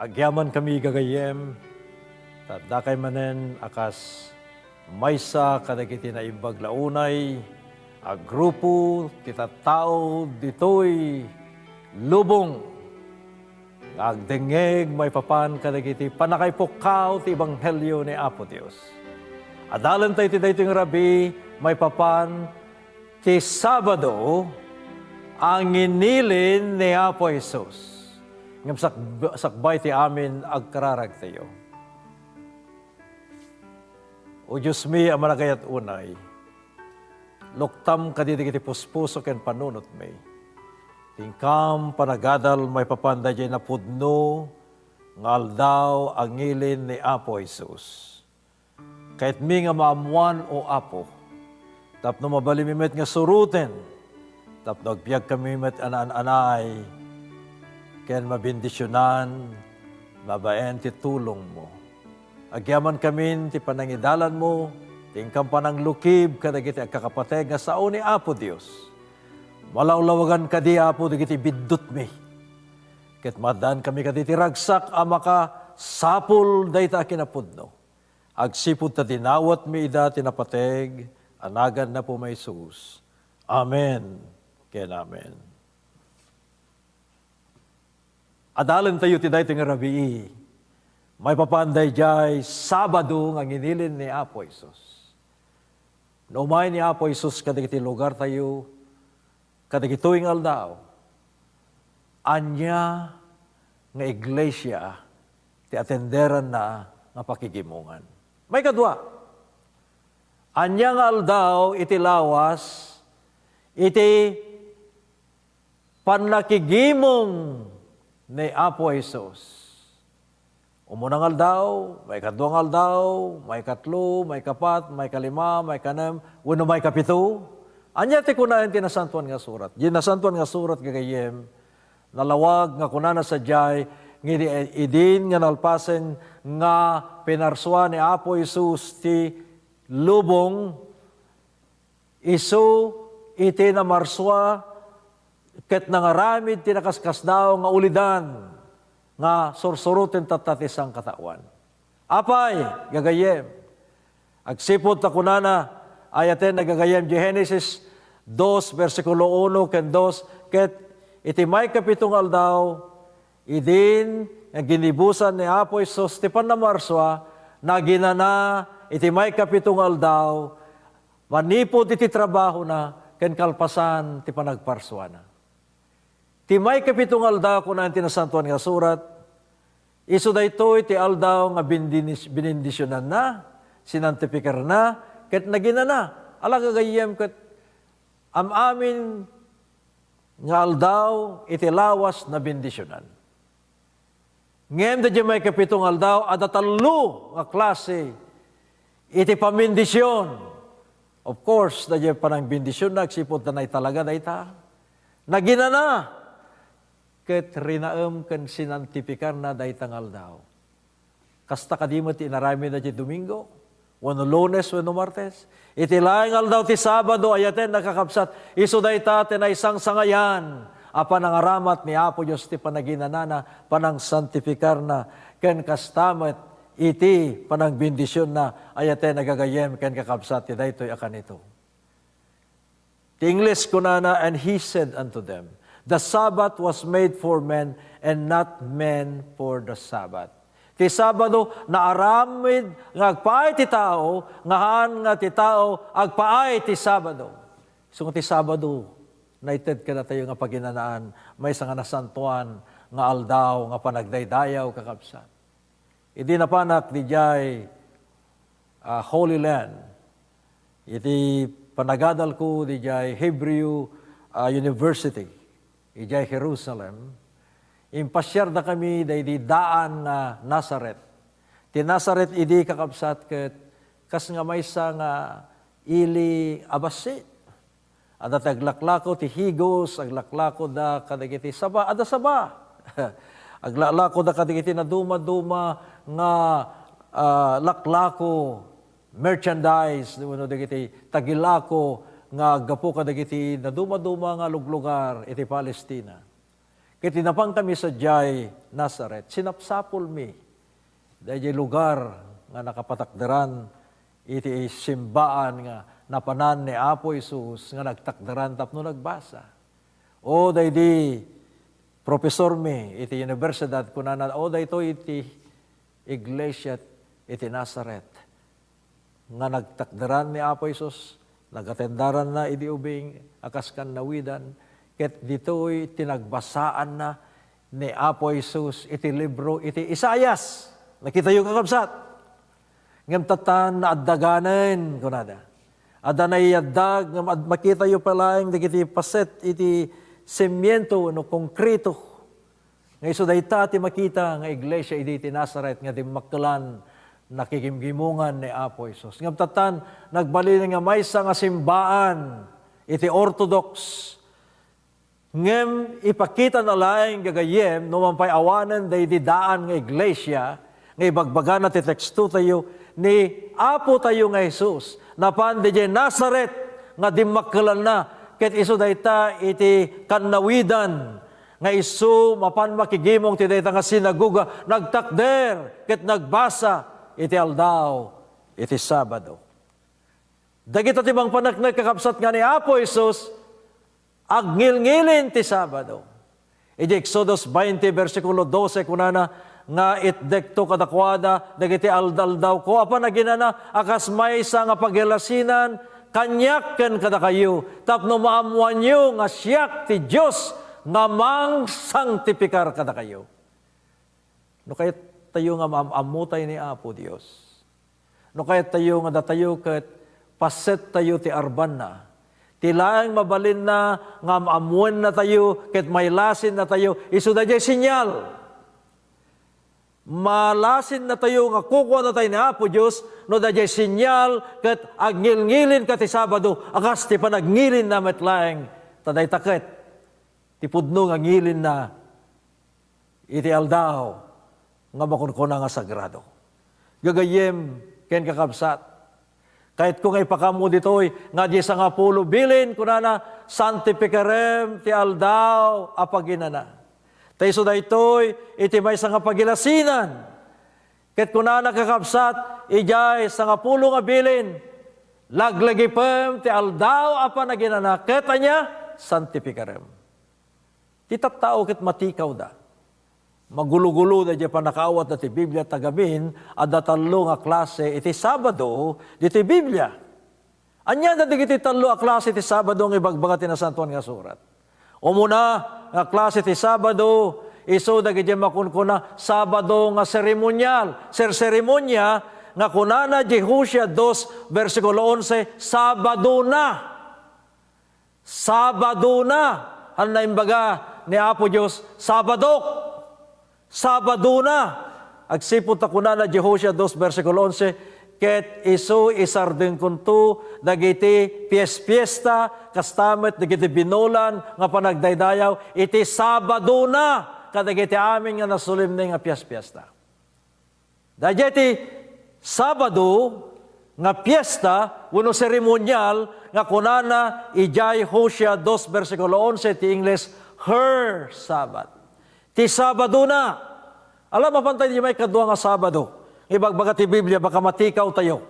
Agyaman kami gagayem, tadakay manen akas maysa kadagiti na imbag launay, a grupo tita tao ditoy lubong, agdengeg Maipapan kadagiti panakay pukaw ti Ebanghelyo ni Apo Dios. Adalan tayo ti daytoy rabi Maipapan ti Sabado ang inilin ni Apo Jesus. Ngam sakbay ti amin agkararag tayo. O Diyos mi, amanagayat unay, luktam kadidigiti puspuso ken panunot may. Tingkam panagadal Maipapan dayjay na pudno, ngal daw ang ngilin ni Apo Jesus. Kahit mi nga maamuan o Apo, tapno mabalimimit nga suruten, tapno agbiag kami met anaan-anay, ken mabindisyonan, mabaen ti tulong mo. Agyaman kami ti panangidalan mo, tingkam panang lukib kadagiti agkakapateg nga sao ni Apo Dios. Malawlawagan kadi Apo digiti biddut mi. Ket madan kami kaditi ragsak a maka sapul dayta kinapudno. Agsipud ta dinawat mi ida tinapateg, anagan na po may Jesus. Amen. Ken amen. Adalan tayo ti daytoy nga rabii. Maipapan dayjay Sabado nga inilin ni Apo Jesus. Naumay ni Apo Jesus kadagiti lugar tayo, kadagitoy nga aldaw. Anya nga iglesia ti atenderan na nga pakigimungan. May kadwa. Anya nga aldaw iti lawas iti panakigimong ni Apo Jesus. Umunang aldaw, may kadwang aldaw, may katlo, may kapat, may kalima, may kanam, wano may kapito. Anya ti kunayan tinasantuan nga surat. Ginasantuan nga surat gagayem, nalawag nga kunana sa jay, idin nga nalpasen nga pinarswa ni Apo Jesus ti lubong, isu iti na marswa, ket nangaramid tinakaskas daw nga ulidan, nga sursurutin tatatisang katawan. Apay, gagayem. Agsipot ta kunana, ayaten na gagayem, Genesis 2, versikulo 1, ken 2, ket iti may kapitong aldaw, idin, nga ginibusan ni Apo Isos, ti panamarswa, na ginana, iti may kapitong aldaw, manipod iti trabaho na, ken kalpasan, ti panagparswa na. Ti may kapitong aldaw ko na tinasantuan nga surat, iso daytoy ti aldaw nga binindisyonan na, sinantipikar na, ket nagina na. Ala gagayem ket amin nga aldaw iti lawas na bindisyonan. Ngem da may kapitong aldaw, adatalo nga klase iti pamindisyon. Of course, da panang bindisyon na, agsipot na talaga dayta. Nagina na. Ket rinaem ken sinantipikar na daytang aldaw. Kasta kadimo ti inarami na ti Domingo, wano Lunes, wano Martes. Iti laeng aldaw ti Sabado, ayaten nakakapsat, iso dayta tinay isang sangayan, apan ang aramat ni Apo Diyos ti panaginanana, panang santifikar na, ken kastamet, iti panang bindisyon na, ayaten nagagayem, ken kakapsat, ti daytoy akan ito. Ti English kunana, and he said unto them, the Sabbath was made for men and not men for the Sabbath. Ti Sabado, naaramid nga agpaay ti tao, ngahan nga ti tao, agpaay ti Sabado. So ti Sabado, naited ka na tayo nga paginanaan, may nga nasantuan, nga aldaw, nga panagdaydayaw, kakapsat. Idi napanak di jay Holy Land. Iti panagadal ko di jay Hebrew University. Ijay Jerusalem, impasyar na kami day di daan na Nazaret. Ti Nazaret idi kakabsat ket kas nga maysa nga ili abasit. Ada aglaklako ti higos, aglaklako da kadagiti saba, ada saba. Aglaklako da kadagiti na duma-duma nga laklako, merchandise, no dagiti tagilako, nga gapo kadagiti na duma-duma nga luglugar iti Palestina. Ket tinapang kami sa Jai, Nazaret, sinapsapol mi. Dahil lugar nga nakapatakdaran, iti simbaan nga napanan ni Apo Isus, nga nagtakdaran tapno nagbasa. O dahil di, profesor mi, iti universidad, kunana, o dahil ito iti iglesia, iti Nazaret, nga nagtakdaran ni Apo Isus, nagatendaran na idi ubing, akas kan nawidan, ket dito'y tinagbasaan na ni Apo Isus iti libro, iti Isayas. Nakita yung kakabsat. Ngam tatan na addaganen, kunada. Ada na iaddag, ngam makita yung palaing, iti paset, iti semyento, no, konkreto. Ngay so dayta, ti makita, nga iglesia, iti Nazaret, nga di makkalan, nakikimgimungan ni Apo Isus. Ngam tatan, nagbali nga maysa nga simbaan, iti Orthodox, ngem ipakita na laing gagayem, numampay awanan day didaan nga iglesia, nga ibagbaga na ti teksto tayo, ni Apo tayo nga Jesus, napan di Nazaret, nga dimakkalan na, ket iso dayta iti kannawidan, nga iso mapan makigimong ti dayta nga sinaguga, nagtakder, ket nagbasa, iti ALDAW, iti Sabado. Dagita ti bang panaknag kakabsat nga ni Apo Jesus, agngilngilin ti Sabado. Iti Exodus 20, versikulo 12, kunana, nga itdekto kadakwada, dagiti ALDAW ko, apa na ginana, akas maysa nga pagilasinan, kanyak ken kada kayo, tapno maamuan nyo, nga siyak ti Diyos, nga mang sanctificar kada kayo. No kaya tayo nga maamutay ni Apo Diyos. No kaya tayo nga datayo ket paset tayo ti arban na. Tilaang mabalin na, nga maamuan na tayo, ket may lasin na tayo, iso da jay sinyal. Malasin na tayo, nga kukuha na tayo ni Apo Diyos, no da jay sinyal, ket agngilngilin ka ti Sabado, akas ti panagnilin na metlaeng, taday taket, ti pudno nga ngilin na, iti ALDAW, nga makunkuna nga sagrado. Gagayem, ken kakabsat, kahit kung ipakamu dito'y, nga di sa nga pulo bilin, kunana, sanctificarem ti ALDAW, apaginana. Tayo so daytoy, iti may sa nga pagilasinan. Ket kunana kakabsat, ijay sa nga pulo nga bilin, laglagipem ti ALDAW, apanaginana, ket anya, sanctificarem. Titat tao ket matikaw da. Magulo-gulo na dyan panakaawat na ti Biblia tagamin, at datalo nga klase iti Sabado, iti Biblia. Anya na iti talo a klase iti Sabado ng ibagbaga tinasantuan nga surat. O muna, nga klase iti Sabado, iso na dyan makunkuna, Sabado nga seremonyal. Seremonya, nga kunana, Jehosya 2, versikulo 11, Sabado na. Sabado na. Ano na imbaga ni Apo Diyos, Sabado. Sabado na. Agsipot ako na Jehosya 2, versikulo 11, ket iso isardeng kunto, dagiti piesta, kastamet, dagiti binolan, nga panagdaydayaw, iti Sabado na, kadagiti amin nga nasulimne nga piesta. Dagiti Sabado, nga piesta, wano seremonyal, nga kunana, ijay Hosea 2, versikulo 11, ti English, her Sabbath. Ti Sabado na. Alam, mapantay di may kadwa nga Sabado. Ibagbaga ti Biblia, baka matikaw tayo.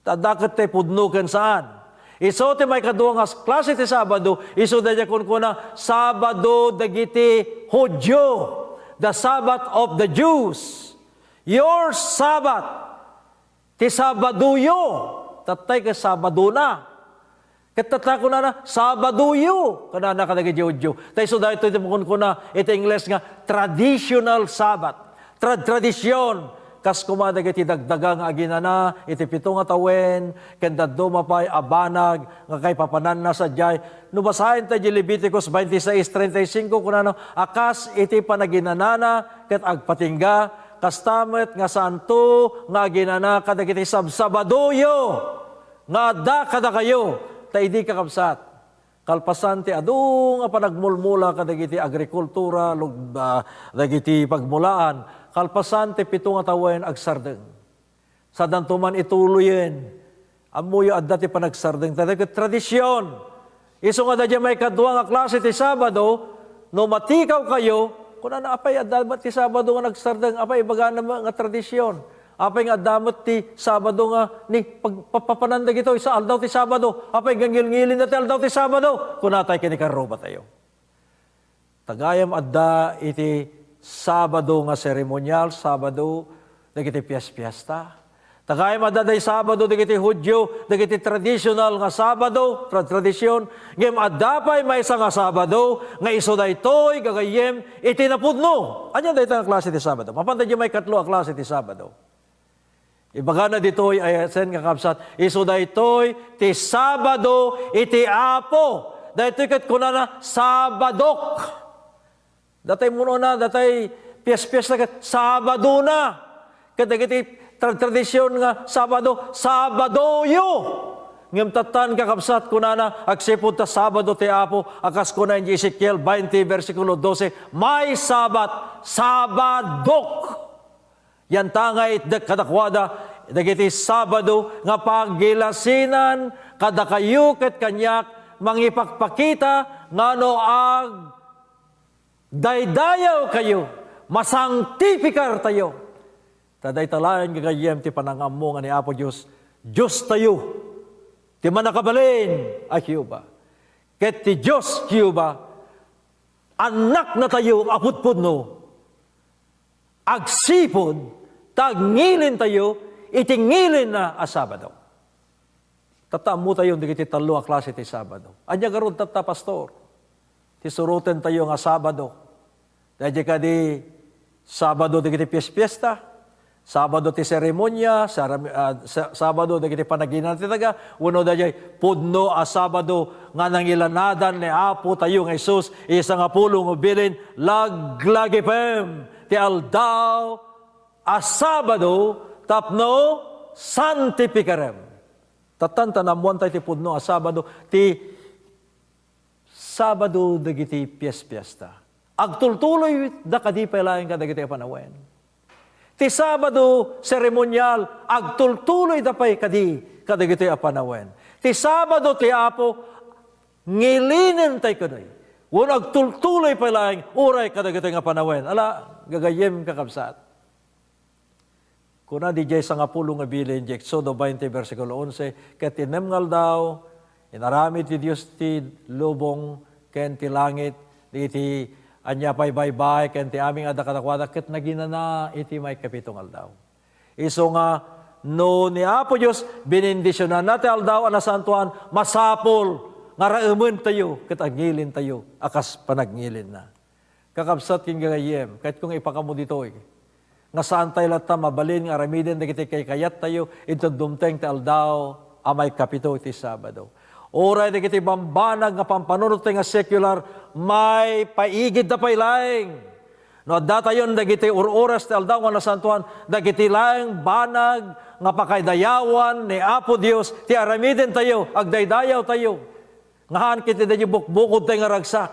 Tadakat tayo pudnukan saan. Iso ti may kadwa nga klase ti Sabado, iso da dyan kuna, Sabado dagiti Hudyo, the Sabbath of the Jews. Your Sabbath, ti Sabaduyo. Tatay ka Sabado na. Katatako na Sabaduyo, kanana kadagi Diyo. Tayo so dahil ito kuna, ito English nga, traditional Sabbath. Tradisyon. Kas kumadag iti dagdagang aginana, iti pito nga tawen, kanda dumapay abanag, nga kay papanan na sa jay. Nubasahin tayo Leviticus 26:35, kunano, akas iti panaginanana, ket agpatingga, kastamet nga santo, nga aginana, kadagiti Sabaduyo, nga da kada kayo, taidi kakabsat. Kalpasan ti adu nga panagmulmula kadagiti agrikultura, dagiti pagmulaan. Kalpasan ti pito nga tawen agsardeng. Sa dantuman ituloyen, amuyo adda ti panagsardeng. Tadagiti tradisyon. Iso nga dadya may kadwa nga klase ti Sabado, no matikaw kayo, kung ano apay adamat ti Sabado nga nagsardang, apay baga nga tradisyon. Apay nga adamat ti Sabado nga, ni pagpapanandag ito, sa aldaw ti Sabado, apay gangil-ngilin na ti aldaw ti Sabado, kung natay kinikaroba tayo. Tagayam adda iti Sabado nga seremonyal, Sabado, dagiti piyesta. Tagayam adda day Sabado, dagiti Hudyo, dagiti traditional nga Sabado, tradisyon. Ngem adda pa'y may isa nga Sabado, nga iso daytoy gagayem, iti napudno. Anya dayto nga klase ti Sabado? Mapantay di may katlo ang klase ti Sabado. Ibaga na ditoy ay sen nga kapsat, iso daytoy ti Sabado iti Apo. Daytoy ket kunana Sabadok. Datay muno na, datay piyes-piyes na ket Sabado na. Ket dagiti tradisyon nga Sabado, Sabadoyo. Ngem tatan kakapsat kunana agsipud ta Sabado ti Apo, akas kuna in Ezekiel 20 versikulo 12, may Sabat, Sabadok. Yan tangay kadakwada dagiti Sabado nga pagilasinan kada kayo ket kanyak mangipakpakita ngano ag daydayaw kayo, masangtipikar tayo. Taday talayan gagayem ti panangammo nga ni Apo Diyos, Diyos tayo, ti manakabalin ay Hiyuba. Ket ti Diyos Hiyuba, anak na tayo apudpudno, agsipod, tagngilin tayo, itingilin na a Sabado. Tatamu tayo, hindi kiti talo a klase ti Sabado. Anya garod tata, pastor. Ti suruten tayo nga Sabado. Dahil ka di Sabado, hindi kiti piyesta. Sabado ti seremonya, Sabado, hindi kiti panaginan ti taga. Uno dahil, pudno a Sabado, nga nangilanadan ni Apo tayo nga Isus, isang apulong ubilin, laglagipem, ti aldaw a Sabado tapno santificarem. Tatanta namuan tayo ti pudno a Sabado ti Sabado dagiti piyesta. Agtultuloy da kadipay laing ka dagiti panawen. Ti Sabado seremonyal agtultuloy da pay kadagiti panawen. Ti Sabado ti Apo ngilinen tayo kaday. Wala agtultuloy pa lang, uray kadagiti nga panawen. Ala, gagayem kakabsat. Kuna di jay sa nga pulong nga bilin, Exodo 20, versikulo 11, ket tinemngal daw, inaramid ti Diyos ti lubong, ken ti langit, iti anya pay baybay, ken ti aming adakadakwada, ket naginana iti may kapitungal daw. Iso nga, no ni Apo Diyos, binindisyonan natin aldaw, anasantuan, masapol, nga raumen tayo, ket agngilin tayo, akas panagnilin na. Kakabsat king gagayem, kahit kung ipakamu ditoy, nga saan tayo lata mabalin, nga aramidin, dagiti kay kayat tayo, ito dumteng ti aldaw, amay kapito iti Sabado. Oray dagiti bambanag nga pampanunot nga secular, may paigid na pailaing. No, datayon dagiti oras ti aldaw nga nasantuan, dagiti laing banag nga pakaydayawan ni Apo Dios, ti aramidin tayo, agdaydayaw tayo. Ngahan kiti dadyo bukbukod tayo nga ragsak.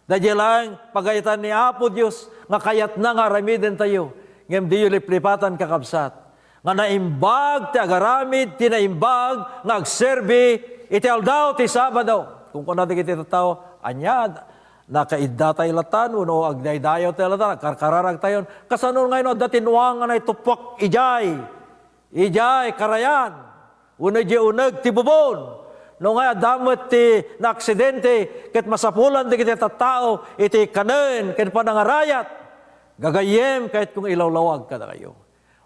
Dadyo lang pagayitan ni Apo Dios, nga kayat na nga aramidin tayo. Ngem diyo liplipatan kakabsat. Nga naimbag ti agaramid, tinaimbag, nga agserbi, iti aldaw ti Sabado. Kung natin kiti tao, anya, nakaidda tayo latan, uno agdaydayaw tayo latan, karkararag tayo. Kasanon ngayon, datinwang nga na itupak, ijay, karayan. Uno di unag, tibubon. No nga, damot ti na aksidente, ket masapulan di kiti tao, iti kanen, ket panangarayat. Gagayem kahit kung ilawlawag ka na kayo.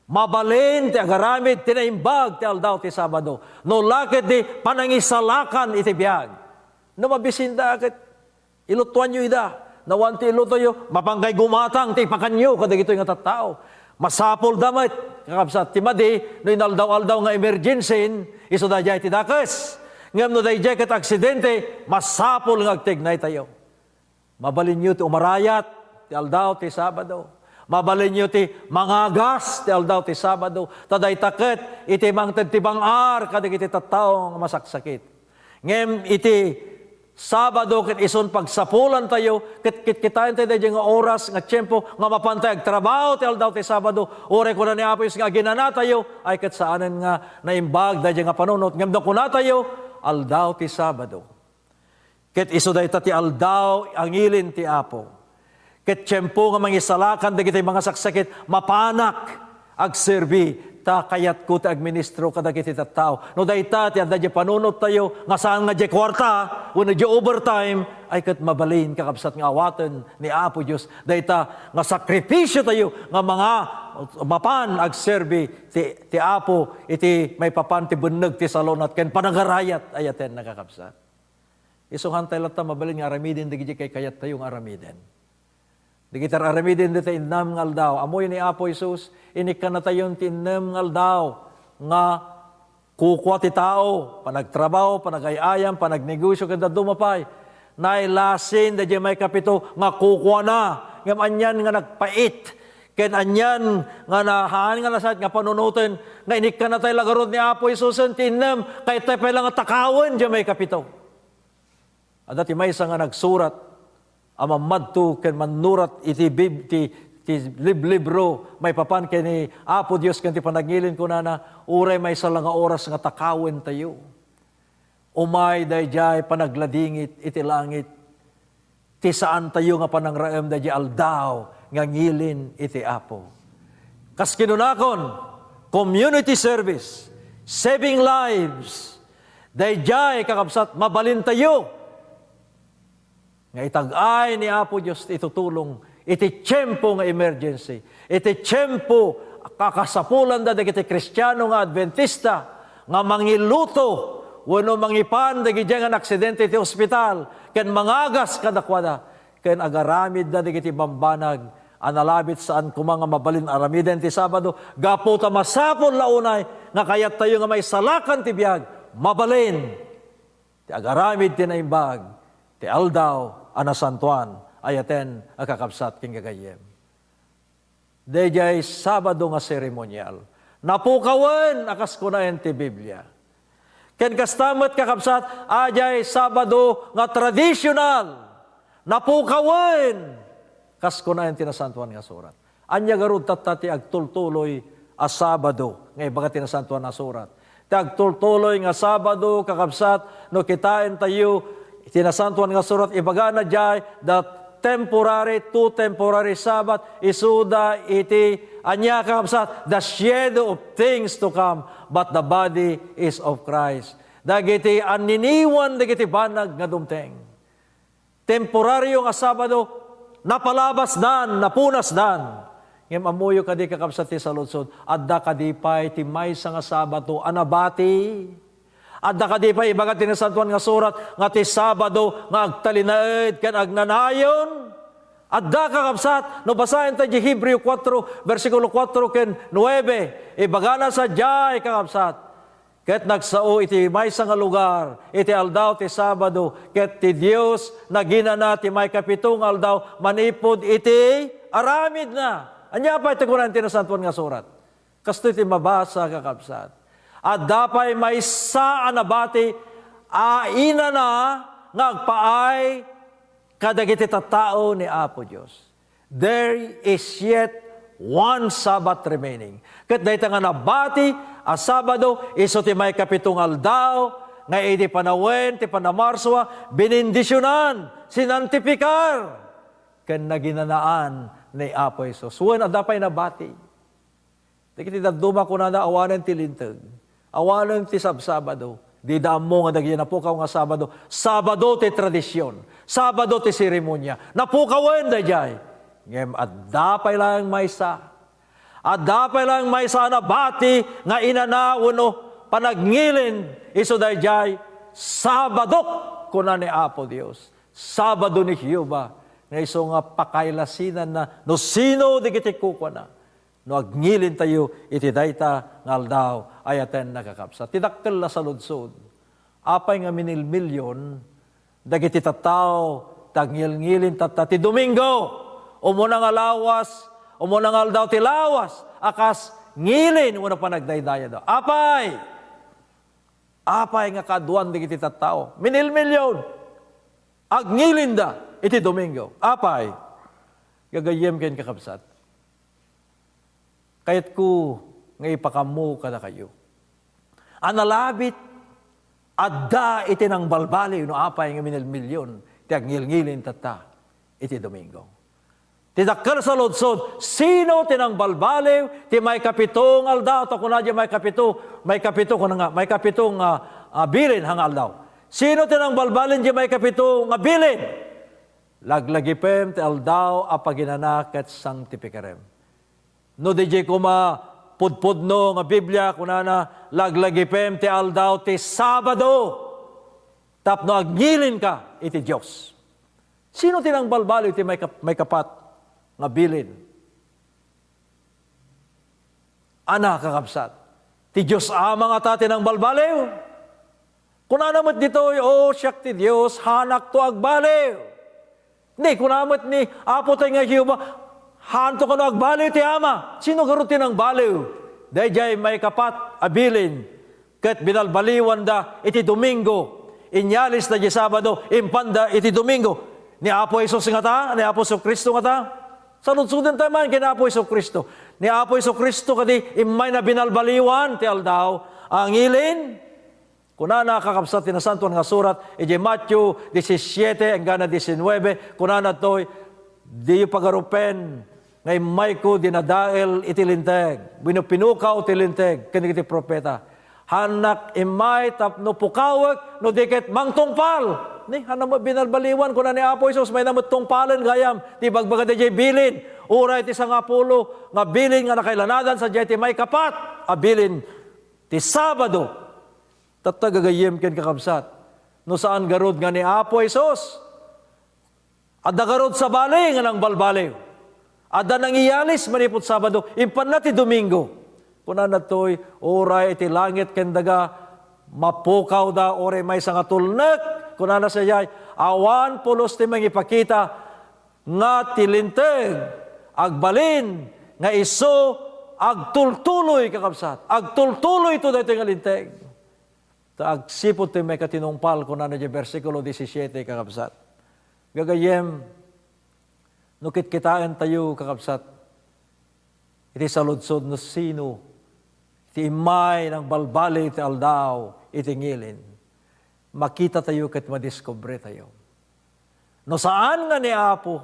Mabalin ti agaramid, tinaimbag ti aldaw ti Sabado. No lakit di panangisalakan iti biyag. No mabisinda ket ilutuan nyo ida. Nawan ti iluto yo, mapanggay gumatang ti pakanyo kadagito nga tattao. Masapol damit. Kakabsat ti madi, no inaldaw-aldaw nga emergency, iso da jay ti dakes. Ngam no dayjay ket aksidente, masapol nga agtignay tayo. Mabalin nyo ti umarayat, ti aldaw ti Sabado. Mabalin nyo ti mangagas, ti aldaw ti Sabado. Taday taket, iti mangted ti bangar, kadig iti tattao nga masaksakit. Ngem iti Sabado, ket ison pagsapulan tayo, kitayin tayo nga oras, nga tiyempo, nga mapantay, agtrabaho ti aldaw ti Sabado, ore ko na ni Apo nga ginana tayo, ay ket saanen nga naimbag, dadya nga panunot. Ngem do ko na tayo, aldaw ti Sabado. Ket iso dayta ti aldaw angilin ti Apo. Ket tiyempo nga mangisalakan dagiti mga saksakit mapanak agserbi ta kayat ko ti administro kadagiti tattao. No dayta ti adda di panunot tayo nga saan nga di kwarta wenno di overtime ay ket mabalin kakabsat nga awaten ni Apo Dios. Dayta nga sakripisyo tayo nga mga mapan agserbi ti Apo iti Maipapan ti beneg ti salonat ken panagarayat ayaten nakakabsat. Isuhan tayo latta mabalin nga aramidin digiti kay kayat tayo nga aramidin. Digiti aramidin dito innam nga aldaw. Amoy ni Apo Isus, inikkan na tayo ti innam nga aldaw nga kukwa ti tao, panagtrabaho, panagayayam, panagnegosyo, kanda dumapay. Nailasin, da may kapito nga kukwa na, ngam anyan nga nagpait, ken anyan nga nahaan nga nasat nga panunutin, nga inikkan na tayo lagarod ni Apo Isus, ti innam, kay tayo pala nga takawan, da may kapito. Ada ti maysa nga nagsurat amamadto ken manurat iti libro Maipapan ken ni Apo Dios ken ti panagnilin ko na uray maysa lang nga oras nga takawen tayo. Umay dayjay panagladingit iti langit ti saan tayo nga panangraem dayjay aldaw nga ngilin iti Apo. Kas kinunakon community service, saving lives, dayjay kakabsat mabalin tayo. Nga itag-ay ni Apo Diyos itutulong iti tiyempo nga emergency, iti tiyempo kakasapulan da dagiti Kristiyano nga Adventista nga mangiluto wenno mangipan dagiti nga aksidente iti ospital ken mangagas kadakwada ken agaramid da dagiti bambanag analabit saan kumanga mabalin aramiden ti Sabado gapo ta masapol launay nga kayat tayo nga may salakan ti biag mabalin ti agaramid ti naimbag ti aldaw anasantuan ayaten akakabsat king gagayem. Dayjay Sabado nga seremonyal. Napukawen akas kunaen ti Biblia. Ken kastamet kakabsat ajay Sabado nga traditional. Napukawen kas kunaen ti nasantuan nga surat. Anya garud tatta ti agtultuloy a Sabado nga ibaga ti nasantuan nga surat. Ti agtultuloy nga Sabado kakabsat no kitain tayo tinasantuan nga surat ibaga na jay the two temporary Sabbath isuda iti anya kakabsat the shadow of things to come but the body is of Christ. Dagiti aniniwan dagiti banag nga dumteng. Temporaryo nga Sabado napalabas dan, napunas dan. Ngem amuyo kadi kakabsat ti saludsod adda kadipay ti maysa nga Sabado anabati. Adda kadipay ibaga tinasantuan nga surat nga ti Sabado nga agtalinaed ken agnanayon. Adda kakabsat no basahen ta di Hebreo 4 versikulo 4 ken 9 ibaga na sa jay kakabsat ket nagsao iti maysa nga lugar iti aldaw ti Sabado ket ti Dios naginana ti may kapitong aldaw manipod iti aramid na. Anya pa iti kunan tinasantuan nga surat. Kasto iti mabasa kakabsat. At dapay may saan na bati, aina na ngagpaay kadagiti tattao ni Apo Dios. There is yet one Sabbath remaining. Ket dayta nga nabati a Sabado iso ti may kapitong aldaw nga iti panawen ti panamarswa binindisyonan sinantipikar ken naginanaan ni Apo Isus. Wen adapay nabati. Dagiti daduma kunana awanen ti linteg. Awanen ti Sabado. Di damo nga dagiti napukaw nga Sabado. Sabado ti tradisyon. Sabado ti seremonya. Napukawen dayjay. Ngem addapay lang maysa. Addapay lang maysa na bati nga inanaw no panagngilen iso dayjay Sabado kuna ni Apo Dios. Sabado ni Jehova. Nga iso nga pakailasinan na no sino digiti kukwa na. No agnilin tayo iti dayta nga aldaw ayaten nakakapsa. Tidakkel na sa ludsod. Apay nga minilmilyon dagiti tattao tagngil-ngilin tatta ti Domingo. Umuna nga lawas, umuna nga aldaw ti lawas akas ngilin una pa nagdaydaya daw. Apay nga kaduan digiti tattao. Minilmilyon. Agnilin da iti Domingo. Apay gagayem ken kakabsat. Kayat ko nga ipakamu kada kayo. Analabit adda iti nang balbaliw no apay nga milyon ti agngilngilin tata iti Domingo. Ti dakkel sa lodsod, sino ti nang balbaliw ti may kapitong aldaw to kunadya may kapito kun nga may kapitong bilin hang aldaw. Sino ti nang balbalin di may kapitong bilin? Laglagipem ti aldaw a paginanak ket sanctificarem. No DJ kuma pudpudno nga Biblia kunana laglagipem ti aldaw ti Sabado tapno agngilin ka iti Dios. Sino ti nang balbaliw ti may kapat nga bilin? Ana kakabsat. Ti Dios ama nga ta ti nang balbaliw. Kunana met ditoy siak ti Dios hanak to agbaliw. Ni kunamot ni apo tay nga Jehova hanto ka no agbaliw ti ama. Sino garo ti nang baliw? Dayjay may kapat abilin ket binalbaliwan da iti Domingo. Inyalis na di Sabado impanda iti Domingo. Ni Apo Jesus nga ta, ni Apo Kristo nga ta. Salud-suden tayo man kina Apo Kristo. Ni Apo Kristo kadi imay na binalbaliwan ti aldaw ang ilin. Kunana kakabsat ti nasantuan nga surat iti Matthew 17 hanggang 19 kunana toy di pagarupen ngay may ko dinadael iti linteg. Binupinukaw ti linteg kani iti propeta. Hanak imay tapno pukawek no diket mangtungpal. Ni hanam binalbaliwan kuna ni Apo Jesus may namut tungpalen gayam ti bagbaga di bilin. Uray ti sangapulo nga bilin nga nakailanadan sa ti may kapat a bilin ti Sabado. Tatagagayem ken kakabsat. No saan garod nga ni Apo Jesus? Adda garod sa bali nga nang balbaliw. Adda nang iyalis manipot Sabado. Impan na ti Domingo. Kunan natoy oray iti langit ken daga mapukaw da oray may sangatulnek. Kunan na sayay awan pulos ti mangipakita nga tilinteg agbalin nga iso agtultuloy kakabsat. Agtultuloy to daytoy nga linteg. Agsipot ti may katinungpal kung ano di versikulo 17 kakabsat. Gagayem, nukit kitaan tayo kakabsat, iti saludsod no sino, iti imay ng balbali iti aldaw, iti ngilin. Makita tayo kat madiscover tayo. No saan nga ni Apo,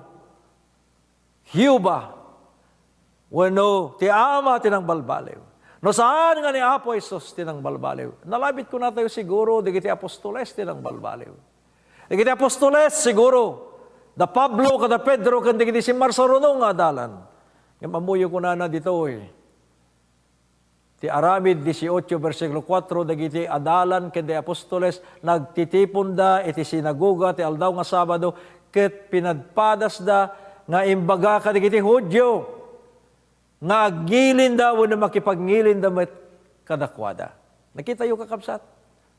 Hiuba, wano ti ama tinang balbaliw. No saan nga ni Apo Jesus tinang balbaliw? Nalabit ko na tayo siguro, digiti apostoles tinang balbaliw. Digiti apostoles siguro, da Pablo kada Pedro, kan digiti si Marsaruno nga adalan. Yung mamuyo ko na dito Ti Aramid 18 versikulo 4, digiti adalan kan di apostoles, nagtitipon da iti sinagoga, ti aldaw nga Sabado, ket pinadpadas da nga imbaga ka digiti Hudyo. Nga agngilin daw na makipagnilin damit kadakwada. Nakita yung kakabsat.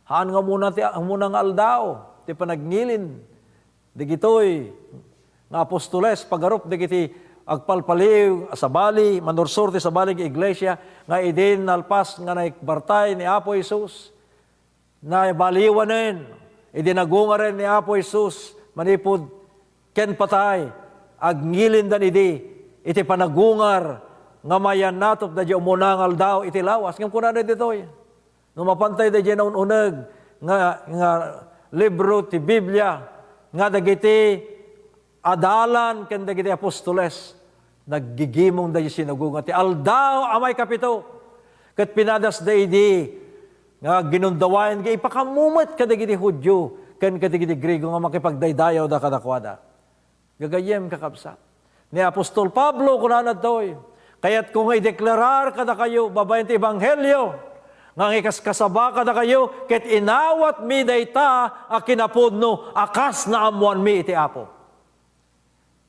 Haan nga muna ang munang aldaw, ti panagnilin. Digitoy, nga apostoles, pagarup, digiti agpalpaliw, sa bali, manursorte sa bali iglesia, nga idin nalpas nga naikbartay ni Apo Jesus, na baliwanin, idinagunga rin ni Apo Jesus, manipod, ken patay, agngilin dan iti panagungar, nga mayan natop da di umunang aldaw iti lawas. Ngam kuna na dito numapantay da di na ununag nga libro ti Biblia nga dagiti adalan ken dagiti apostoles naggigimong da di sinagoga ti aldaw amay kapito ket pinadas da idi nga ginundawayan ga ipakamumet kadagiti Hudyo ken kadagiti Griego nga makipagdaydayaw da kadakwada. Gagayem kakabsat. Ni Apostol Pablo kuna na toy kaya't kung i-deklarar kada kayo, babayan ti Ebanghelyo, nga ikaskasaba kada kayo, ket inawat mi dayta a kinapudno, akas na amuan mi iti Apo.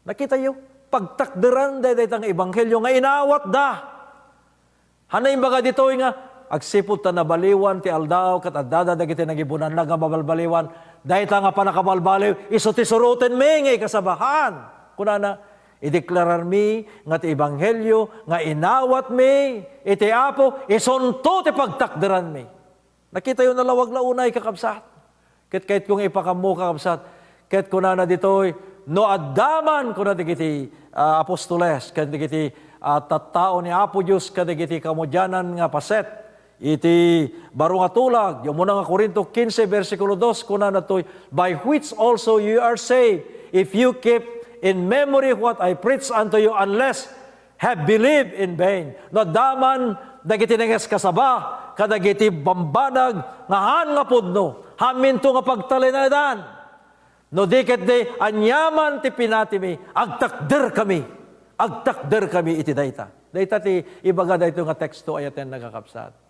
Nakita yo, pagtakderan daytang Ebanghelyo, nga inawat da. Hanay baga dito nga, agsipot ta nabaliwan ti aldaw, kat addada dagiti nagibunan na nga mabalbaliwan, dayta nga panakabalbaliw, iso ti suruten mi nga ikasabahan. Kunana, ideklarar mi nga ti Ebanghelyo nga inawat mi iti Apo isonto ti pagtakderan mi. Nakita yun nalawag na unay kakabsat. Kahit kung ipakamu kakabsat, kahit kunana ditoy no addaman kuna digiti apostoles, kahit digiti tattao ni Apo Diyos, kahit digiti kamudyanan nga paset, iti baro nga tulag, yung muna nga Korinto 15, versikulo 2, kuna na to'y, by which also you are saved, if you keep in memory what I preach unto you, unless have believed in vain. No daman, dagiti nenges kasaba, kadagiti bambanag, ngahan nga pudno, haminto nga pagtalinadan. No diket de, anyaman ti pinatimi, agtakder kami iti dayta. Dayta ti ibaga dayto nga teksto ayaten nagakapsat.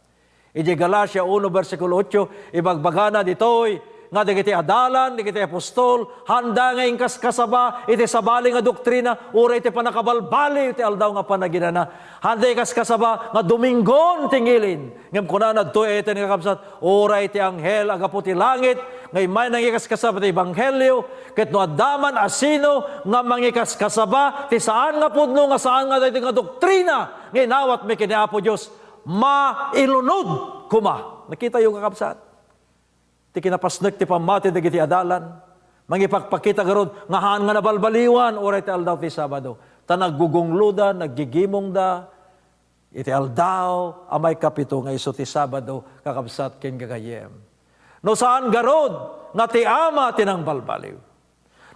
Iti Galacia 1, versikulo 8, ibagbagana ditoy, nga dagiti adalan, dagiti apostol, handa nga ingkas kasaba, iti sabali nga doktrina, ura iti panakabalbali, iti aldaw nga panaginana. Handa ingkas kasaba, nga Domingon tingilin. Ngam kunanad to, iti nakakapsat, ura iti anghel, agapo ti langit, ngay may nangikas kasaba ti Ebanghelyo, ket no adaman asino, nga mangikas kasaba, ti saan nga pudno, nga saan nga dati nga doktrina, ngay nawat may kiniapo Diyos, mailunod kuma. Nakita yung kakapsat. Ti kinapasnek ti pamati dagiti adalan. Mangipagpakita garod ngahan nga nabalbaliwan oray ti aldaw ti Sabado. Ta naggugunglo da, naggigimong da. Iti aldaw amay kapito nga iso ti Sabado kakapsat ken gagayem. No saan garod nga ti ama tinang balbaliw.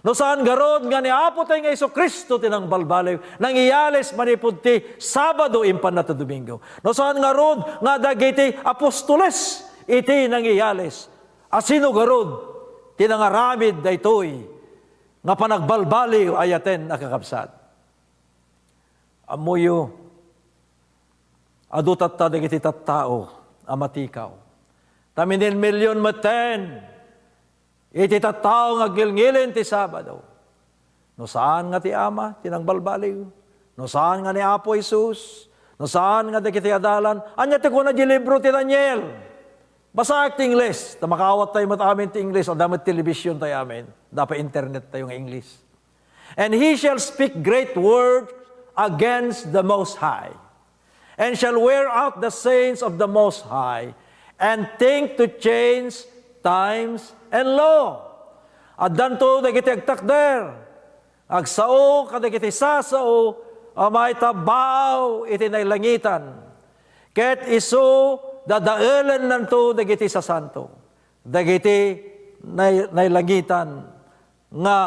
No saan garod nga ni Apo tayo nga Iso Kristo tinang balbaliw, nang iyales manipod ti Sabado impan na Domingo. No saan garod nga dagiti apostoles iti nang iyales. Asino garod tinangaramid daytoy nga panagbalbaliw ayaten nakakabsat. Amuyo adu tatta dagiti tattao amatikaw. Taminin milyon maten iti tattao nga gilngilin ti Sabado. No saan nga ti Ama, tinang balbaliw. No saan nga ni Apo Isus. No saan nga dagiti adalan. Anya ti kuna di libro ti Daniel. Basa ti English. Tamakawat tayo matamin ti English. O damat television tayo amin. Dapat internet tayo nga English. And he shall speak great word against the Most High. And shall wear out the saints of the Most High. And think to change times and law. At danto dagiti agtakder. Agsao kadagiti sasao amay tabaw iti nailangitan. Ket isu dadaelan nanto dagiti sasanto. Dagiti nailangitan nga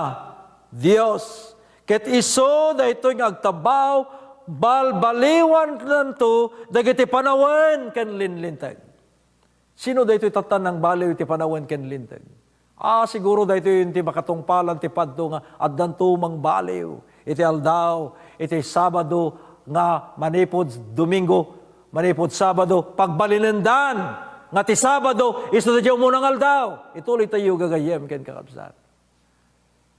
Dios. Ket isu daytoy nga agtabaw balbaliwan nanto dagiti panawen ken linlintag. Sino daytoy tatan ng baliw iti panawen ken lintag? Siguro daytoy yung ti makatungpalan ti padto nga addanto mang baliw. Iti aldaw, iti Sabado nga manipod Domingo, manipod Sabado, pagbalinendan nga ti Sabado, iso dadyaw mo ng aldaw. Ituloy tayo gagayem ken kakabsat.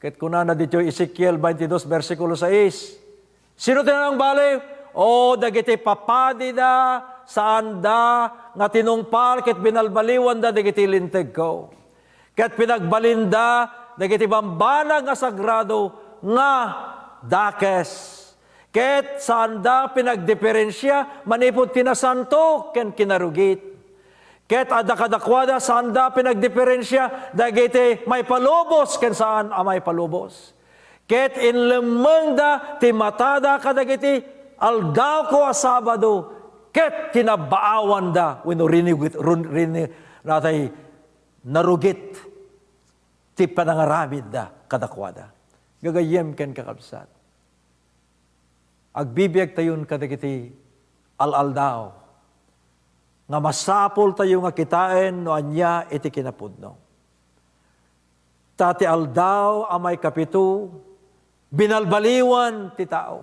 Ket kunana dito Ezekiel 22, versikulo 6. Sino tinanang baliw? Dagiti papadi da, saan da, nga tinungpal, ket binalbaliwan da, dagiti linteg ko. Ket pinagbalinda, dagiti bambanag nga sagrado, nga dakes. Ket saan da, pinagdiferensya, manipod tinasanto, ken kinarugit. Ket adakadakwada, saan da, pinagdiferensya, dagiti may palubos, ken saan amay palubos. Ket inlemeng da, timatada kadagiti, aldaw ko a Sabado, ket kinabaawan da, when natay narugit, ti panangaramid da, kadakwada. Gagayem ken kakabsat. Agbibiyag tayon kadagiti al-aldaw, nga masapol tayo nga kitain no anya iti kinapudno. Tati aldaw amay kapito, binalbaliwan ti tao.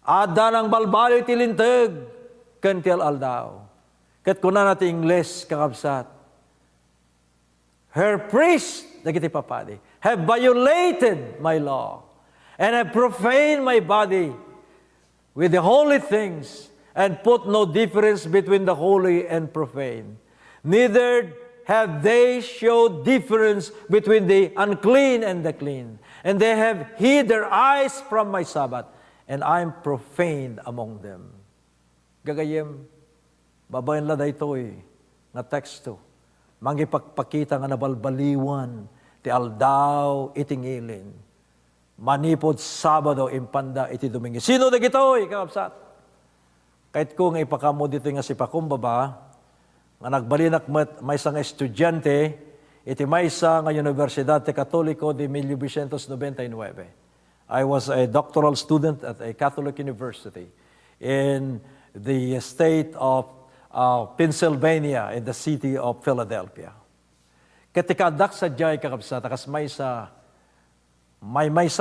Ada ng balbaliw ti linteg, ken ti aldaw. Ket kuna na ti Ingles kakabsat. Her priest, dagiti papadi, have violated my law, and have profaned my body with the holy things, and put no difference between the holy and profane. Neither have they showed difference between the unclean and the clean. And they have hid their eyes from my Sabbath, and I am profaned among them. Gagayem, babayan la daytoy nga teksto. Mangipagpakita nga nabalbaliwan ti aldaw itingilin. Manipod Sabado impanda iti Domingo. Sino dagitoy kakabsat? Kahit kung ipakamo dito nga si pakumbaba, nga nagbalinak may isang estudyante, iti may isa nga Universidad Katoliko de 1999. I was a doctoral student at a Catholic university in the state of Pennsylvania, in the city of Philadelphia. Katikadak sa jay kakabsat, akas may sa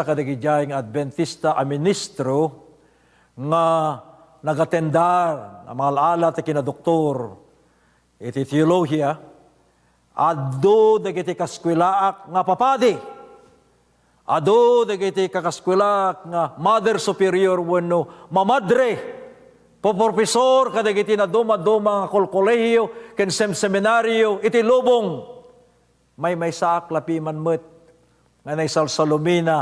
kadigijay ng Adventista a ministro nga nagatendar na mga alaala ti kinadoktor iti teolohiya, ado dagiti kaskwilaak nga papadi, ado dagiti kakaskwilak nga mother superior wenno mamadre, poprofesor kadagiti na duma-duma nga kolkolehiyo ken seminaryo iti lubong, may saak lapiman met nga naisalsalumina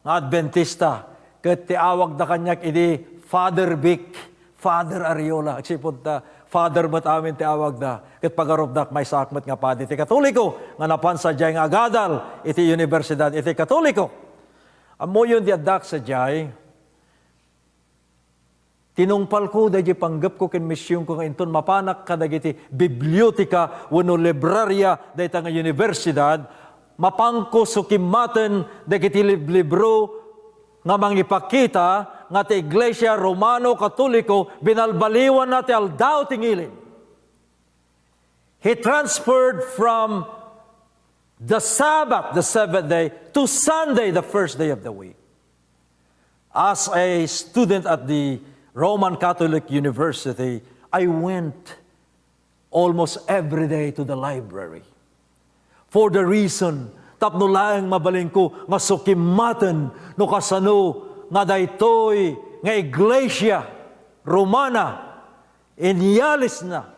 nga Adventista, ket ti awag da kanyak iti Father Vic, Father Arreola. Agsipod ta, Father mat amin ti awag da. Ket pagarupdak may sakmet nga padi ti Katoliko, nga napansa jay nga agadal, iti Universidad, iti Katoliko. Amo yun di adak sa jay, tinungpal ko, dahil panggap ko ken misyon ko nga inton mapanak ka dagiti bibliotika, wano librarya, dahil nga Universidad, mapangko sukimaten dagiti libro nga mangipakita nga ti Iglesia Romano Katoliko binalbaliwan na ti ALDAW tingilin. He transferred from the Sabbath, the seventh day, to Sunday, the first day of the week. As a student at the Roman Catholic University, I went almost every day to the library. For the reason, tapno lang mabaling ko nga sukimaten no kasano nga daytoy nga Iglesia Romana inialis na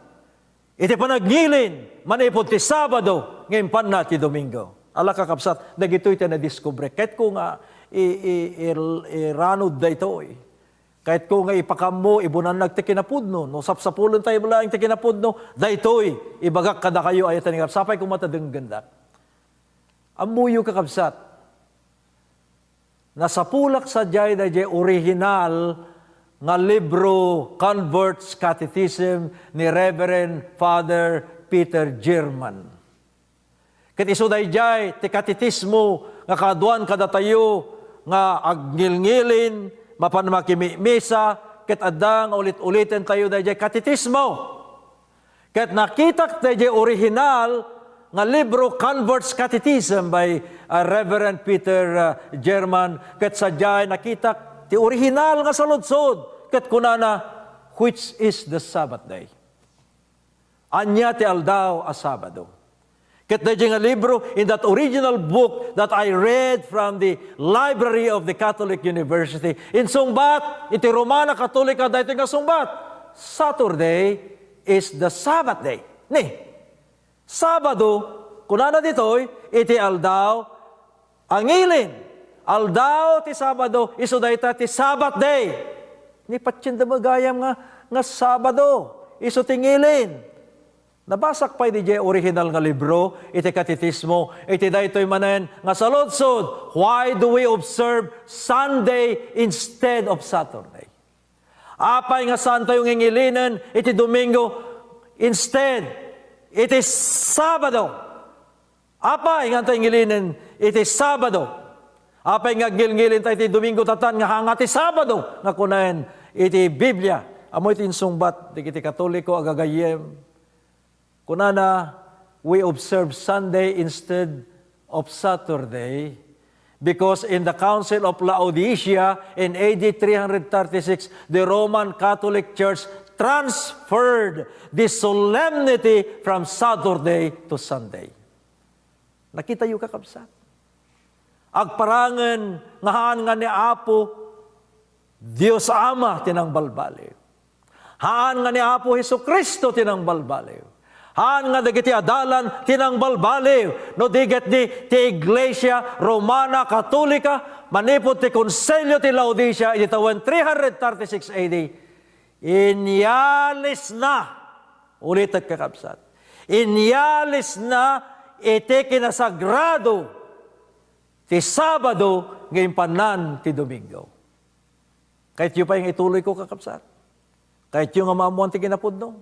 iti panagnilin manipod ti Sabado ngayon pan na ti Domingo. Ala kakapsat, dagitoy ti na-discover. Kahit ko nga iranod daytoy, kahit ko nga ipakamo ibunan nagti kinapudno, no sapsapulon tayo lang ti kinapudno, daytoy ibagak kada kayo ayat ni sapay ko matadeng ganda. Amuyo kakabsat, nasapulak sa jay da jay original nga libro Convert's Catechism ni Reverend Father Peter German. Ket iso da jay ti katetismo nga kaduan kada tayo nga agnilngilin mapan makimisa ket adang ulit-ulitin tayo da jay katetismo. Ket nakita da jay original nga libro Convert's Catechism by Reverend Peter German, ket sadyay nakita ti original nga saludsod, ket kunana, which is the Sabbath day. Anya ti ALDAW a Sabado. Ket dayjay nga libro, in that original book that I read from the library of the Catholic University, in sungbat, iti Romana Katolika daytoy nga sungbat, Saturday is the Sabbath day. Ni, Sabado, kunana ditoy, iti ALDAW, angilin. ALDAW ti Sabado, iso dayta ti Sabbath day. Ni patsyenda magayam nga Sabado, iso tingilin. Nabasak pa iti original nga libro, iti katetismo, iti daytoy manen nga saludsod, why do we observe Sunday instead of Saturday? Apay nga santo yung ingilinen, iti Domingo instead. It is Sabado. Apay nga tayo ngilinin, it is Sabado. Apay nga ngilin tayo iti Domingo tatan nga hangati Sabado. Nga kunain, iti Biblia. Amo iti insungbat, iti Katoliko agagayem. Kunana, we observe Sunday instead of Saturday because in the Council of Laodicea in AD 336, the Roman Catholic Church transferred the solemnity from Saturday to Sunday. Nakita yung kakabsat. Agparangan ngahan nga ni Apo, Diyos Ama tinang balbaliw. Haan nga ni Apo Hesus Kristo tinang balbaliw. Haan nga dagiti adalan tinang balbaliw. No diget ti Iglesia Romana Katolika, manipot ti Konselyo ti Laodicea, itawen 336 AD, inyalis na, ulit at kakabsat, inyalis na iti kinasagrado ti Sabado ngayon panan ti Domingo. Kahit yun pa yung ituloy ko kakabsat. Kahit yung nga maamuan ti kinapudno.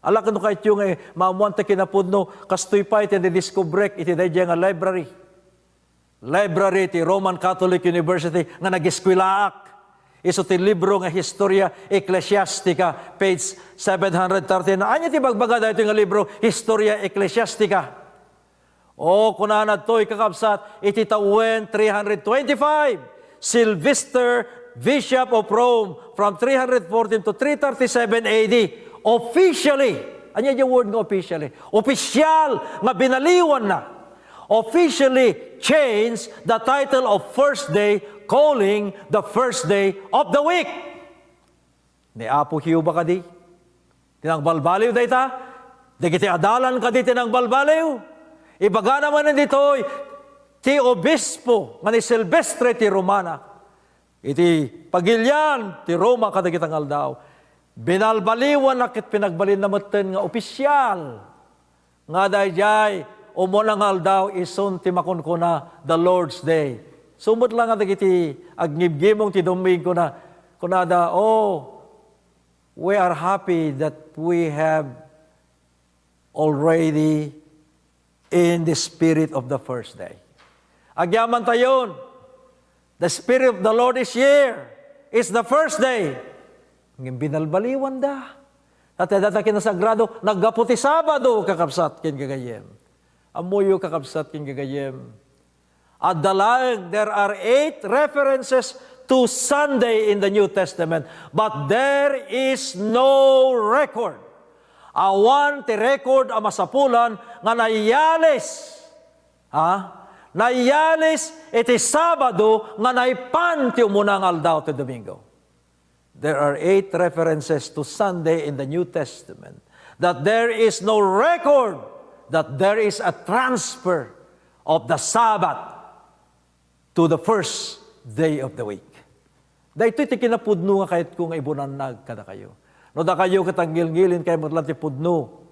Ala kano kahit yung maamuan ti kinapudno, kastoy pa iti discovery iti dayjay nga library. Library ti Roman Catholic University nga nag-eskwelaak. Iso ti libro nga Historia Ecclesiastica, page 739. Anya ti bagbaga dahito nga libro, Historia Ecclesiastica. O kunanad to'y kakabsat, iti tawen 325, Sylvester, Bishop of Rome, from 314 to 337 AD, officially, anya yung word nga officially, opisyal nga binaliwan na, officially changed the title of first day, calling the first day of the week. Ni Apo hiyo ba kadi? Tinang balbaliw da ita? Di kiti adalan kadi tinang balbaliw? Ibaga naman nandito'y ti obispo nga ni Silvestre ti Romana. Iti pagilyan ti Roma kadagitang aldaw. Binalbaliwan na kit pinagbalin na maten nga opisyal. Nga dayjay umunang aldaw isun ti makunkuna the Lord's Day. Sumot lang nga dagiti agnibgimong ti Domingo na kunada, we are happy that we have already in the spirit of the first day. Agyaman tayon, the Spirit of the Lord is here. It's the first day. Ngin binalbaliwan da. At data kinasagrado, naggaputi Sabado, kakabsat kin gagayem. Amuyo kakabsat kin gagayem. At dalang, there are 8 references to Sunday in the New Testament, but there is no record. Awan ti record a masapulan nga naiyalis. Naiyalis iti Sabado nga naipan ti umunang aldaw ti Domingo. There are 8 references to Sunday in the New Testament. That there is no record that there is a transfer of the Sabbath to the first day of the week. Dahito iti kinapudno nga kahit kung ibunanag kada kayo. No da kayo katanggil-ngilin kayo matlan ti pudno.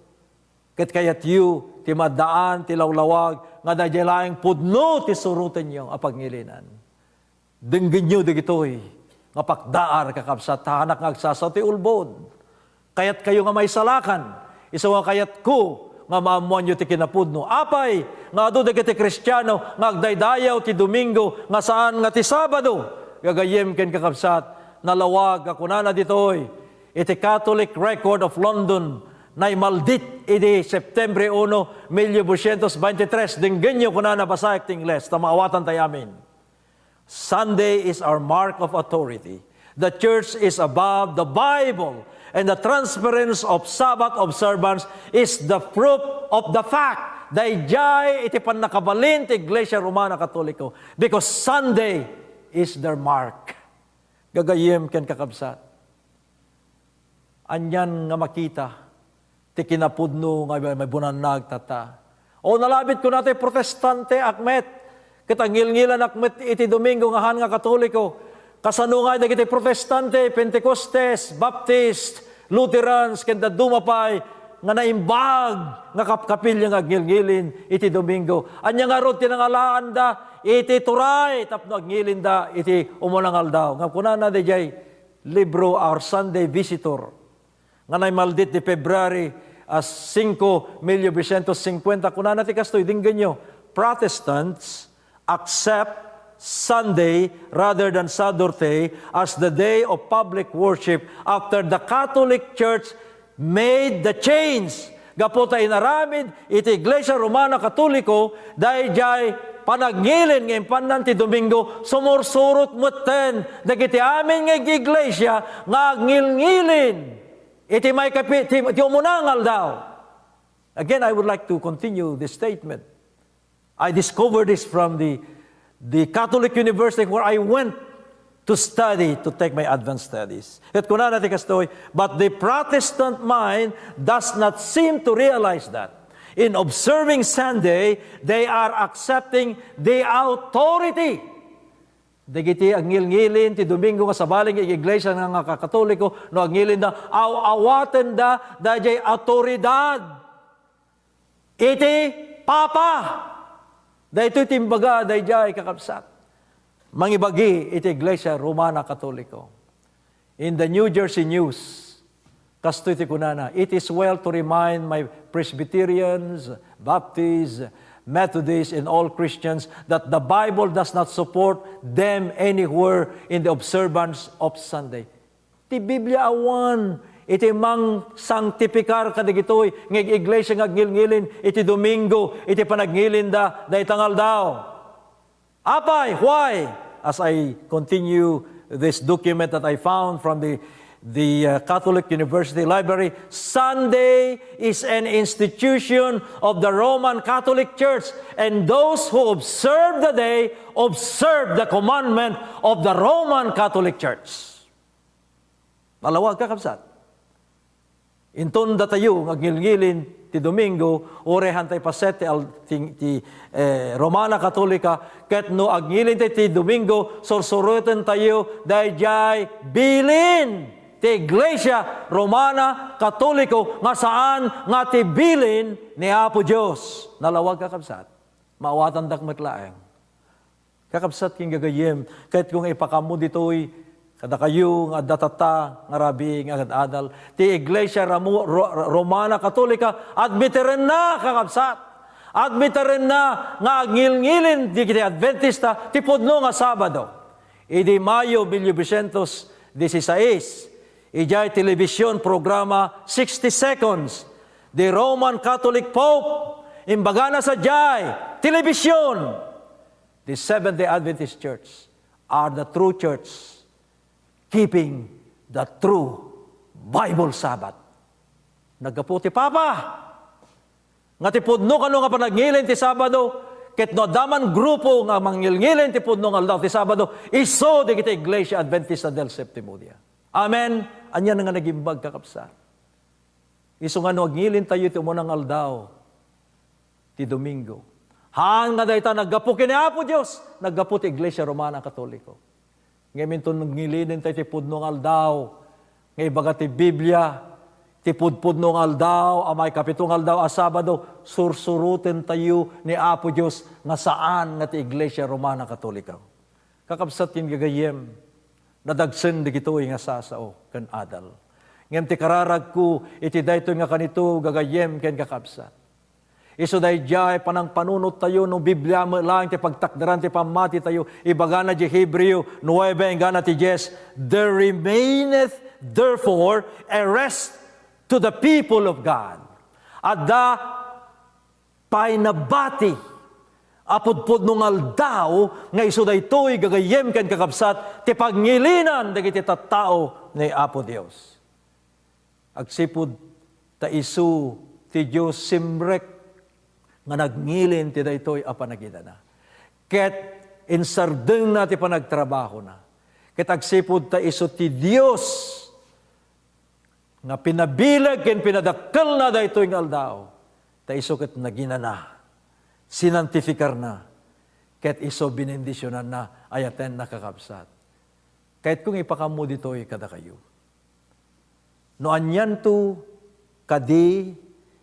Ket kayat yu, ti madaan, ti lawlawag, nga da laing pudno ti surutin nyo apagnilinan. Dinggin nyo digitoy, nga pakdaar kakabsat, hanak nga agsasaw ti ulbod. Kayat kayo nga may salakan, isa nga kayat ko, nga maamuan nyo ti kinapudno. Apay, nga ado digiti Kristiyano, nga agdaydayaw ti Domingo, nga saan nga ti Sabado. Gagayem ken kakabsat, nalawag ako na ditoy, iti Catholic Record of London na imaldit iti September 1, 1923. Dinggin nyo kuna nabasa acting less, tamawatan tayamin. Sunday is our mark of authority. The church is above the Bible, and the transference of Sabbath observance is the proof of the fact dayjay iti pannakabalin ti Iglesia Romana Katoliko, because Sunday is their mark. Gagayem ken kakabsat. Anyan nga makita, ti kinapudno nga may bunanag tata. O nalabit ko natin protestante akmet, kitangil-ngilan akmet iti Domingo nga han nga Katoliko, kasano nga iti protestante, Pentecostes, Baptist, Lutherans, kenda dumapay, nga naimbag, nga kapkapilya nga agngil-ngilin iti Domingo. Anya nga rod tinangalaan da, iti turay, tapno agngilin da, iti umunang aldaw. Nga kuna na dijay, libro Our Sunday Visitor, nga naimaldit di February 5, 1950, kuna na ti kastoy, dinggan nyo, Protestants accept Sunday rather than Saturday as the day of public worship after the Catholic Church made the change. Gapota inaramid, iti Iglesia Romana Katoliko, dayjay panagnilin ngayon panan ti Domingo, sumursurot mutten, dagiti amin nga iglesia, nga agngil-ngilin, iti may kapit, iti umunangal daw. Again, I would like to continue this statement. I discovered this from the Catholic University where I went to study, to take my advanced studies. At kuna natin kastoy, but the Protestant mind does not seem to realize that. In observing Sunday, they are accepting the authority. Dagiti ang ngil-ngilin, ti Domingo nga sabaling iglesia nga Katoliko, no ang ngilin da, awaten da, dayjay autoridad. Iti Papa. Dahito timbaga, dayjay kakabsat. Mangibagi iti Iglesia Romana Katoliko. In the New Jersey News, Kasto iti kunana, it is well to remind my Presbyterians, Baptists, Methodists, and all Christians that the Bible does not support them anywhere in the observance of Sunday. Ti Biblia awan, iti mang sanctificar kadigitoy, ng iglesia nga ngilngilin, iti Domingo, iti panagnilin da itangal daw. Apay, why? As I continue this document that I found from the Catholic University Library, Sunday is an institution of the Roman Catholic Church, and those who observe the day observe the commandment of the Roman Catholic Church. Malawag ka, kapsat. Inton datayo, ngagngilngilin ti Domingo, orehan tay paset ti Romana Katolika, ket no agngilin ti Domingo, sorsurutan tayo, dayjay bilin ti Iglesia Romana Katoliko, nga saan nga ti bilin ni Apo Diyos. Nalawag kakabsat, maawatan dakmatlaeng. Kakabsat king gagayem, kahit kung ipakamu dito'y kada kayo nga datata nga rabi nga adal ti Iglesia Romana Katolika admitiren na kakabsat. Admitiren na nga ngilngilin di kiti Adventista ti pudno nga Sabado. Idi Mayo 1916 ijay television programa 60 Seconds. The Roman Catholic Pope imbagana sa jay television. The Seventh-day Adventist Church are the true church, keeping the true Bible Sabbath. Nagkaputi Papa, nga tipudno kano nga panagnilin ti Sabado, ket no daman grupo nga manggilngilin ti pudno nga aldaw ti Sabado, iso di kita Iglesia Adventista del Septimo Dia. Amen. Anya nga nagimbag kakapsa. Iso nga no agngilin tayo ti umunang aldaw ti Domingo. Haan nga dayta naggapu kini Apo Dios, naggapu ti Iglesia Romana Katoliko. Ngayon ito ngilinin tayo ti pudno nga aldaw, ngay baga ti Biblia, ti pudpudno nga aldaw, amay kapitong aldaw a Sabado, sursurutin tayo ni Apo Dios nga saan nga ti Iglesia Romana Katolika. Kakabsat kin gagayem, nadagsen di gito'y nga sasao ken adal. Ngem ti kararag ko, iti daytoy nga kanito gagayem ken kakabsat. Iso dayjay panang panunot tayo no Biblia mo lang ti pagtakdaran ti pamati tayo ibagana di Hebreo 9 gana ti 10. There remaineth therefore a rest to the people of God. Adda painabati apudpud nung aldaw, nga iso daytoy gagayem ken kakabsat, ti pagngilinan dagiti tattao ni Apo Dios. Agsipud ta isu ti Dios simrek nga nagnilin ti daytoy a panagidana. Ket insardeng na ti panagtrabaho na. Ket agsipud ta isu ti Dios nga pinabilag ken pinadakkel na daytoy nga aldaw. Ta isu ket naginana. Sinantifikar na, kahit iso binindisyonan na, ayaten nakakabsat. Kahit kung ipakamu dito'y kada kayo. No anyan to, kadi,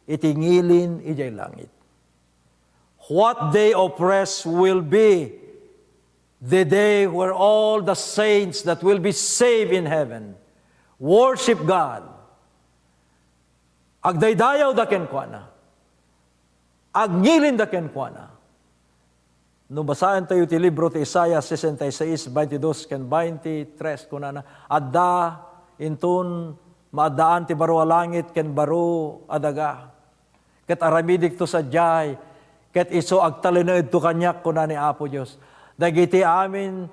itingilin, ijay langit. What day of rest will be the day where all the saints that will be saved in heaven worship God. Agdaydayaw da kenkwana. Agngilin da kenkwana. No basahan tayo ti libro ti Isaiah 66, 22, ken 23, kunana, adda, intun, maadaan ti baro a langit, ken baro adaga. Ket aramidik to sadyay, ket iso agtalined to kanyak, kunani Apo Diyos. Dagiti amin,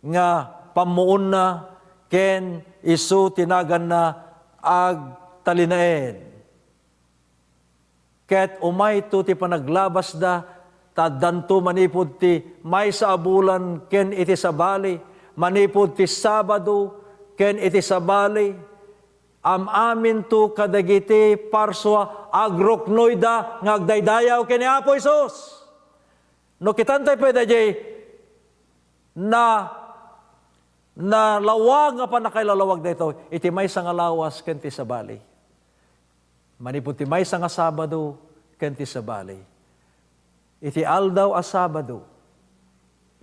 nga pamuon na, ken iso tinagan na, agtalinaed. Ket umay to ti panaglabas da, tadanto manipod ti may sa abulan ken iti sabali, manipod ti Sabado ken iti sabali, amin to kadagiti parswa agroknoy da ngagdaydayaw ken ni Apo Isus. No kitantay pwede jay na lawag nga pa nakailalawag dito, iti may nga lawas ken ti sabali. Manipod ti may nga Sabado, ken ti sabali. Iti aldaw a Sabado,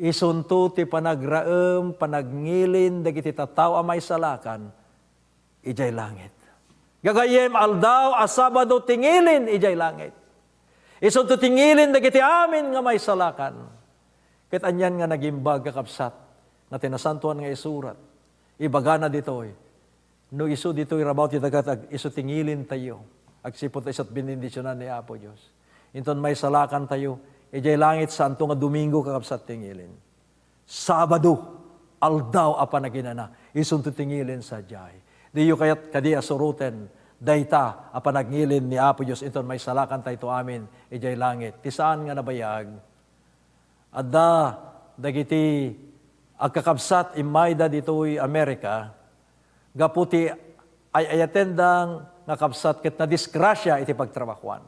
isunto ti panagraem, panagnilin, dagiti tattao a may salakan, ijay langit. Gagayem aldaw a Sabado tingilin ijay langit. Iso to tingilin dagiti amin nga may salakan. Ket anyan nga nagimbag kakabsat nga tinasantuan nga isurat. Ibaga na ditoy. No iso ditoy rabaw ti dagat iso tingilin tayo. Agsipot isot binindisyonan ni Apo Dios. Inton may salakan tayo, ijay langit santo nga Domingo kakabsat tingilin. Sabado aldaw a panaginana. Iso to tingilin sa jay. Diyo kayat kadi asuruten dayta a panagngilin ni Apo Dios inton may salakan tayo to amin ijay langit. Ti saan nga nabayag? Adda dagiti agkakabsat imayda ditoy Amerika gaputi ay ayatendang nga kabsat ket na disgrasya iti pagtrabahuan.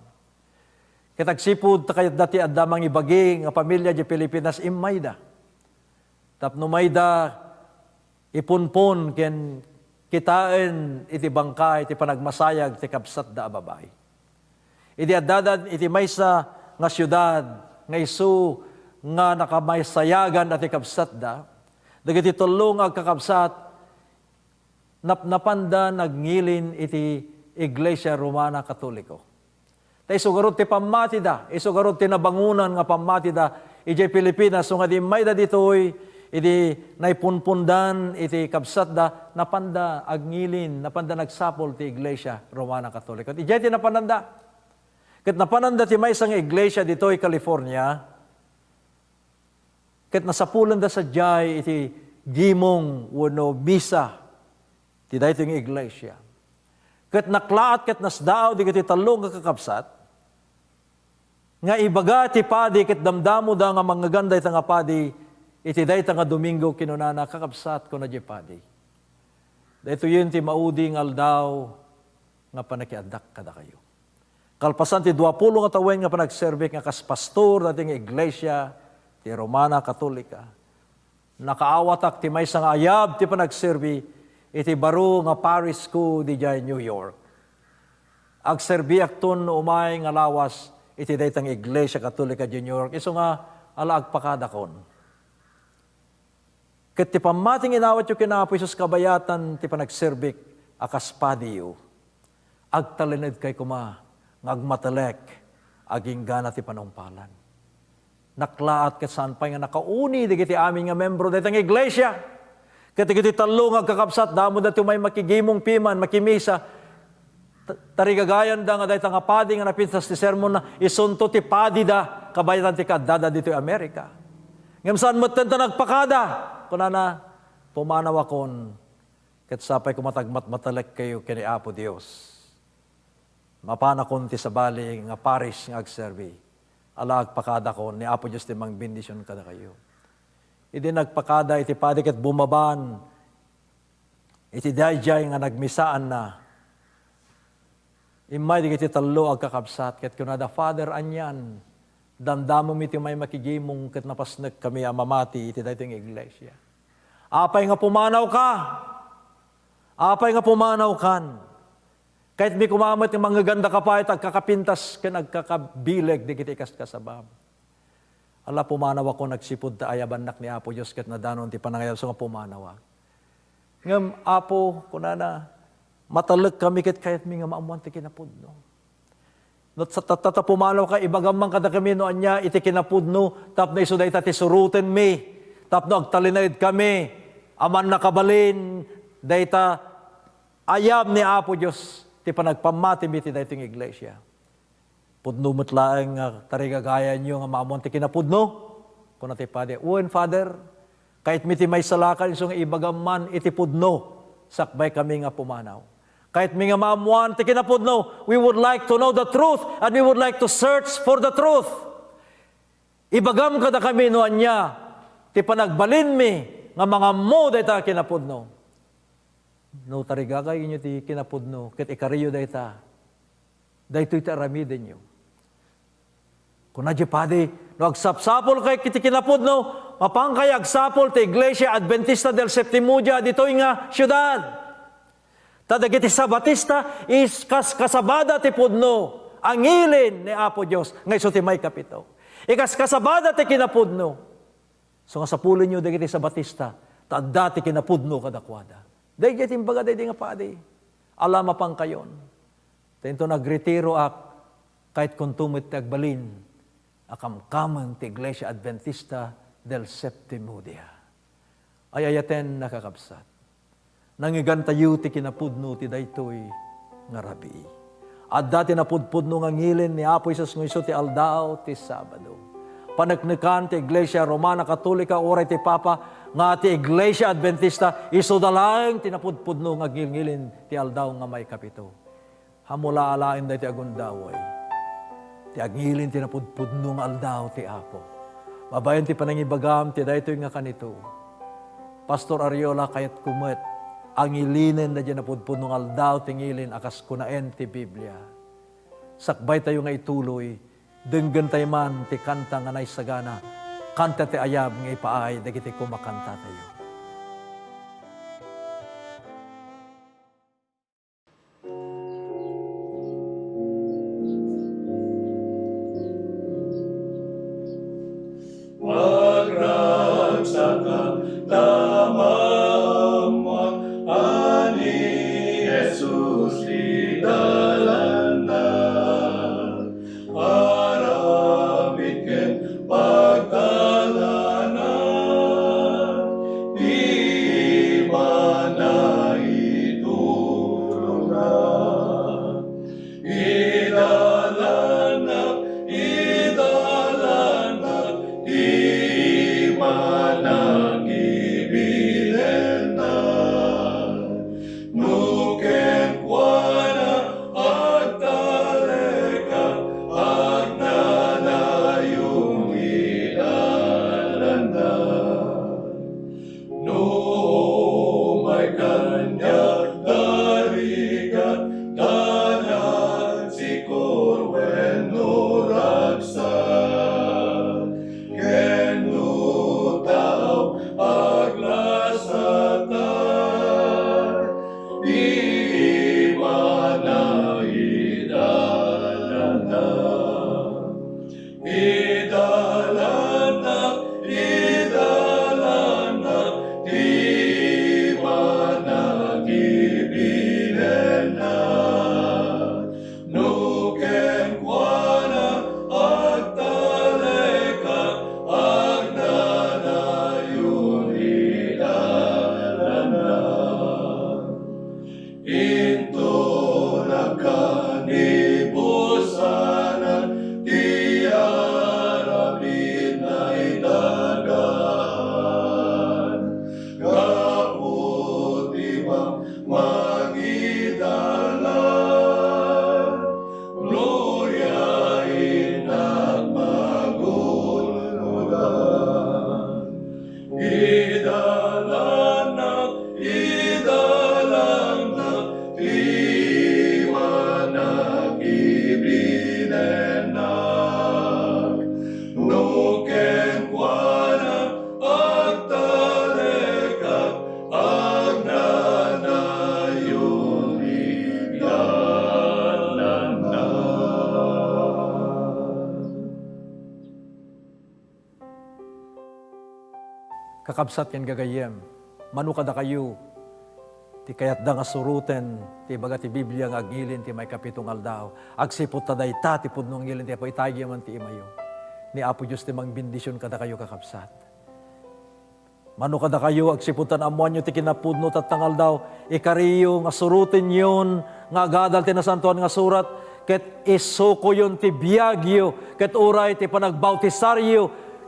Ket agsipud takayat dati adda mangibagi nga pamilya di Pilipinas imayda. Tapno mayda ipunpon ken kitain iti bangka iti panagmasayag ti kabsat da ababay. Iti addadan iti maysa nga syudad nga isu nga nakamaysayagan ati kabsat da dagiti tulong agkakabsat napnapanda nagnilin iti Iglesia Romana Katoliko. Ta isugarod ti pamati da, isugarod ti nabangunan nga pamati da iti Pilipinas so nga di mayda ditoy iti naipunpundan iti kabsat da napanda agnilin, napanda nagsapol ti Iglesia Romana Katoliko. Iti ti napananda. Ket napananda ti maysa nga iglesia ditoy California. Ket nasapulan da sa jay iti gimong wenno misa ti daytoy nga iglesia. Ket naklaat ket nasdaaw di iti talong nga kakabsat nga ibaga ti padi ket damdamo da nga mangaganda ita nga padi iti dayta nga Domingo kinunana kakabsat ko na di padi. Dayto yun ti mauding aldaw nga panakiadak kada kayo. Kalpasan ti 20 nga tawen nga panagserve nga kas pastor dating iglesia ti Romana Katolika. Nakaawatak ti maysa nga ayab ti panagserve iti baro nga parish ko di jay New York. Agserbiak ton umay nga lawas iti daytang Iglesia Katolika di New York. Iso nga ala agpakadakon. Ket ti pamating inawat yu kinapo Isus kabayatan ti panagserbik akas padiyo. Agtalinid kay kuma ngagmatalek aging gana ti panungpalan. Naklaat ket saan pay nga nakauni digiti amin nga membro daytang iglesia. Ket digiti talong agkakabsat damo dati may makigimong piman makimisa tarigagayan da nga daytang nga padi nga napintas ti sermon na isunto ti padi da kabayatan ti kaddada dito Amerika. Ngem saan met ta nagpakada kunana pumanaw akon ket sapay kumatagmat matalek kayo kini Apo Dios. Mapanakon ti sabali nga parish nga agserbi. Ala agpakada ko ni Apo Dios ti mangbendisyon kada kayo. Idi nagpakada iti padi ket bumaban iti dayjay nga nagmisaan na. Imay di iti tallo agkakabsat ket kunada Father anyan damdamo mi ti may makigimong ket napasnek kami amamati iti daytoy iglesia. Apay nga pumanaw ka. Apay nga pumanaw kan. Kahit may kumamat yung mga ganda ka pa, agkakapintas ka nagkakabileg, di kita ikas kasabab. Ala, pumanaw ako, nagsipod ta ayabanak ni Apo Diyos, kat nadanon ti panangayab, so nga pumanaw. Ngam, Apo, kunana, matalag kami, kat kahit may nga maamuan ti kinapod, no? Not sa tata pumanaw ka, ibagamang kada kami, no, anya, iti kinapod, no, tap na iso dahi tati suruten mi, tap no, agtalinaid kami, aman nakabalin, dahi ta, ayab ni Apo Diyos, ti panagpamati mi ti daytoy iglesia. Pudno metlaeng tarigagayan nyo nga maamuan ti kinapudno. Kuna ti pade, uwen Father, kahit mi ti may salakan isong ibagaman iti pudno, sakbay kami nga pumanaw. Kahit mi nga maamuan ti kinapudno, we would like to know the truth and we would like to search for the truth. Ibagam kada kami no anya, ti panagbalin mi nga mga mo dayta kinapudno. No tarigagay inyo ti kinapudno, ket ikariyo dayta. Daytoy ti aramiden nyo. Kuna di padi, no agsapsapol kay kiti kinapudno, mapangkay agsapol ti Iglesia Adventista del Septimo Dia, ditoy nga syudad. Tadagiti Sabatista, is kasabada ti pudno, angilin ni Apo Diyos, ngay so ti may kapito. Kasabada ti kinapudno. So nga sapulin nyo dagiti Sabatista, tadda ti kinapudno kadakwada. Dahil timbaga dahil nga padi. Alama pang kayon. Tento nagretiro ak kahit kuntumit ti agbalin akamkamang ti Iglesia Adventista del Septimo Dia. Ay ayaten nakakabsat. Nangigan tayo ti kinapudno ti daytoy nga rabii. At dati napudpudno nga ngilin ni Apo Isus ng iso ti ALDAW ti Sabado. Panaknikan ti Iglesia Romana Katolika oray ti Papa nga ti Iglesia Adventista iso dalang ti napudpudno nga ngilin ti ALDAW nga may kapito. Hamula alain dahi ti agundaway. Ti agngilin ti napudpudno nga ALDAW ti Apo. Mabayan ti panangibagam ti daytoy nga kanito. Pastor Arreola kayat kumet ang ilinen na dyan napudpudno nga ALDAW ti ngilin akas kunaen ti Biblia. Sakbay tayo nga ituloy, denggan tayo man ti kanta nga naisagana, kanta ti ayab nga ipaay, dagiti kumakanta tayo. Kakabsat yan gagayem, manu kada kayo, ti kayat da nga suruten, ti baga ti Biblia nga agilin, ti may kapitong ALDAW, agsipot taday ta, ti pudnong ngilin, ti apoy tagi man ti imayo. Ni Apo Diyos ti mang bendisyon kada kayo kakabsat. Manu kada kayo, agsiputan amuan nyo ti kinapudno tatang ALDAW, ikariyo nga suruten yun, nga agadal ti nasantuan nga surat, ket isuko yun ti biyagyo, ket uray ti panagbautisaryo,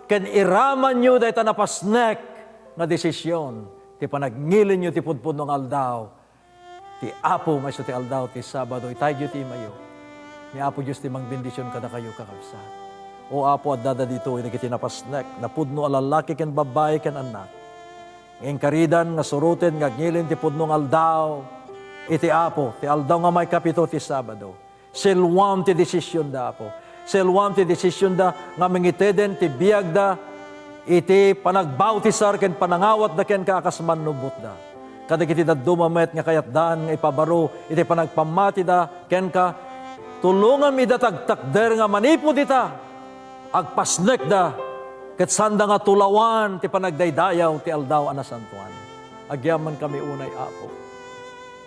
ken iraman nyo dahi ta napasnek, nga desisyon, ti panagnilin nyo ti pudpudnong ALDAW, ti Apo may ti ALDAW, ti Sabado, itay ti imayo. Ni Apo Diyos ti mang bendisyon kada kayo kakabsat. O Apo, at dada dito, inagiti napasnek, na pudno alalaki ken babae ken anak. Ngayong karidan, nga suruten, nga ngilin ti pudnong ALDAW, iti Apo, ti ALDAW nga may kapito ti Sabado. Silwam ti desisyon da Apo. Silwam ti desisyon da, nga mangiteden ti biyag da, iti panagbautisar ken panangawat da ken kakasman nubot da. Kada kiti da dumamet nga kayat daan nga ipabaro, iti panagpamati da ken ka, tulungan mi da tagtakder nga manipod ita, agpasnek da, ket sanda nga tulawan ti panagdaydayaw ti ALDAW anasantuan. Agyaman kami unay Apo.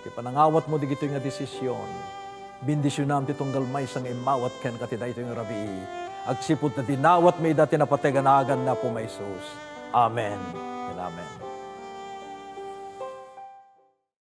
Ti panangawat mo digito nga desisyon. Bindisyon ti tunggal may sang imawat ken katida ito yung rabi. Agsipot na dinawat may dati na pateganagan na po may Sus. Amen and amen.